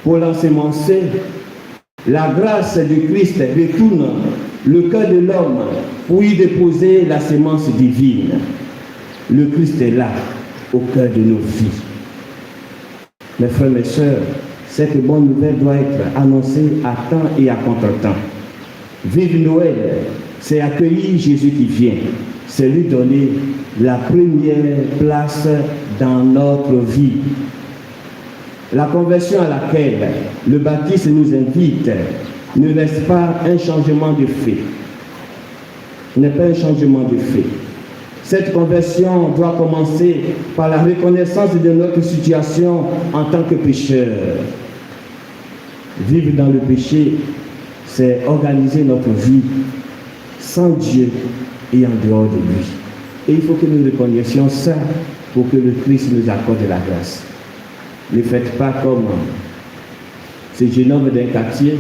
pour l'ensemencer, la grâce de Christ retourne le cœur de l'homme pour y déposer la sémence divine. Le Christ est là, au cœur de nos vies. Mes frères, mes sœurs, cette bonne nouvelle doit être annoncée à temps et à contre-temps. Vive Noël, c'est accueillir Jésus qui vient. C'est lui donner la première place dans notre vie. La conversion à laquelle le baptiste nous invite ne reste pas un changement de fait. N'est pas un changement de fait. Cette conversion doit commencer par la reconnaissance de notre situation en tant que pécheur. Vivre dans le péché, c'est organiser notre vie sans Dieu et en dehors de lui. Et il faut que nous reconnaissions ça pour que le Christ nous accorde la grâce. Ne faites pas comme ce jeune homme d'un quartier,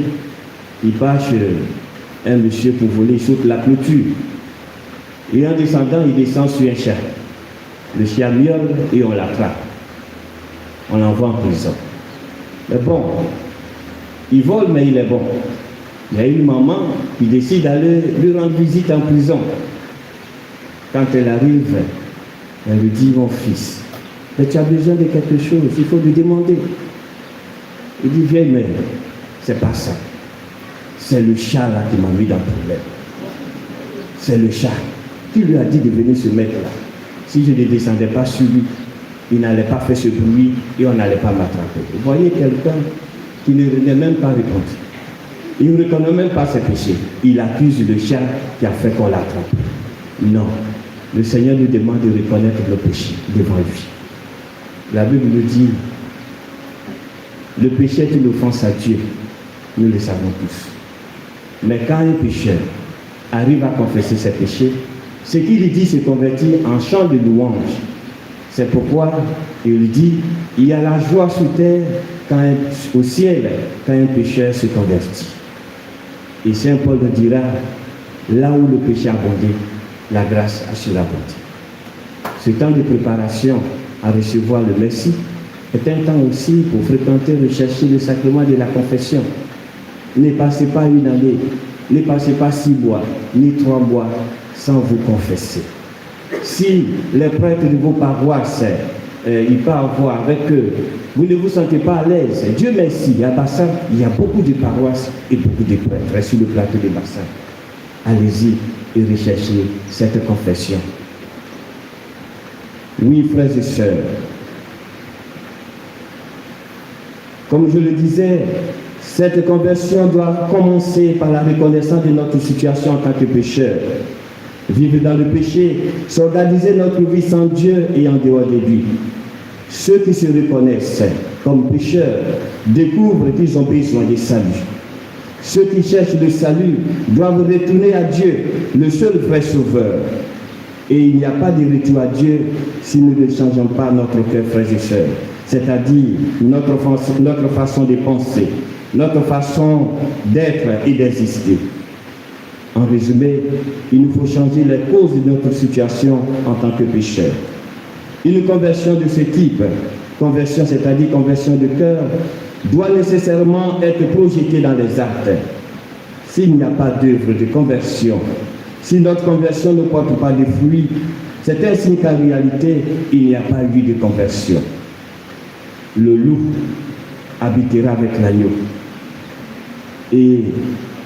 il part chez un monsieur pour voler, il saute la clôture. Et en descendant, il descend sur un chat. Le chien miaule et on l'attrape. On l'envoie en prison. Mais bon, il vole, mais il est bon. Il y a une maman qui décide d'aller lui rendre visite en prison. Quand elle arrive, elle lui dit, mon fils, mais tu as besoin de quelque chose, il faut lui demander. Il dit, viens, mais c'est pas ça. C'est le chat là qui m'a mis dans le problème. C'est le chat qui lui a dit de venir se mettre là. Si je ne descendais pas sur lui, il n'allait pas faire ce bruit et on n'allait pas m'attraper. Vous voyez quelqu'un qui ne venait même pas répondre. Il ne reconnaît même pas ses péchés. Il accuse le chat qui a fait qu'on l'attrape. Non. Le Seigneur nous demande de reconnaître nos péchés devant lui. La Bible nous dit, le péché est une offense à Dieu. Nous le savons tous. Mais quand un pécheur arrive à confesser ses péchés, ce qu'il dit se convertit en chant de louange. C'est pourquoi il dit, il y a la joie sous terre au ciel quand un pécheur se convertit. Et Saint Paul nous dira, là où le péché a abondé, la grâce a surabondé. Ce temps de préparation à recevoir le Messie est un temps aussi pour fréquenter, rechercher le sacrement de la confession. Ne passez pas une année, ne passez pas 6 mois, ni 3 mois sans vous confesser. Si les prêtres de vos paroisses, ils peuvent voir avec eux, vous ne vous sentez pas à l'aise. Dieu merci, à Bassin, il y a beaucoup de paroisses et beaucoup de prêtres sur le plateau de Bassin. Allez-y et recherchez cette confession. Oui, frères et sœurs, comme je le disais, cette conversion doit commencer par la reconnaissance de notre situation en tant que pécheur. Vivre dans le péché, s'organiser notre vie sans Dieu et en dehors de lui. Ceux qui se reconnaissent comme pécheurs découvrent qu'ils ont besoin de salut. Ceux qui cherchent le salut doivent retourner à Dieu, le seul vrai sauveur. Et il n'y a pas de retour à Dieu si nous ne changeons pas notre cœur, frères et sœurs. C'est-à-dire notre façon de penser, notre façon d'être et d'exister. En résumé, il nous faut changer les causes de notre situation en tant que pécheurs. Une conversion de ce type, conversion, c'est-à-dire conversion de cœur, doit nécessairement être projetée dans les actes. S'il n'y a pas d'œuvre de conversion, si notre conversion ne porte pas de fruits, c'est un signe qu'en réalité, il n'y a pas eu de conversion. Le loup habitera avec l'agneau, et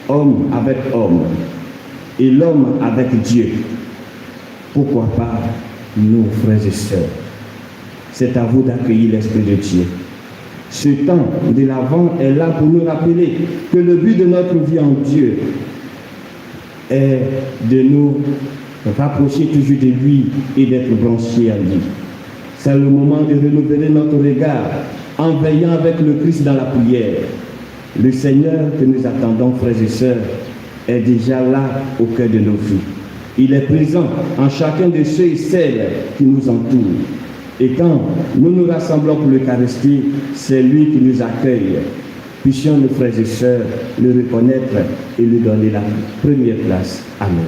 homme avec homme, et l'homme avec Dieu. Pourquoi pas nous, frères et sœurs? C'est à vous d'accueillir l'Esprit de Dieu. Ce temps de l'Avent est là pour nous rappeler que le but de notre vie en Dieu est de nous rapprocher toujours de lui et d'être branchés à lui. C'est le moment de renouveler notre regard en veillant avec le Christ dans la prière. Le Seigneur que nous attendons, frères et sœurs, est déjà là au cœur de nos vies. Il est présent en chacun de ceux et celles qui nous entourent. Et quand nous nous rassemblons pour l'Eucharistie, c'est lui qui nous accueille. Puissions nos frères et sœurs le reconnaître et lui donner la première place. Amen.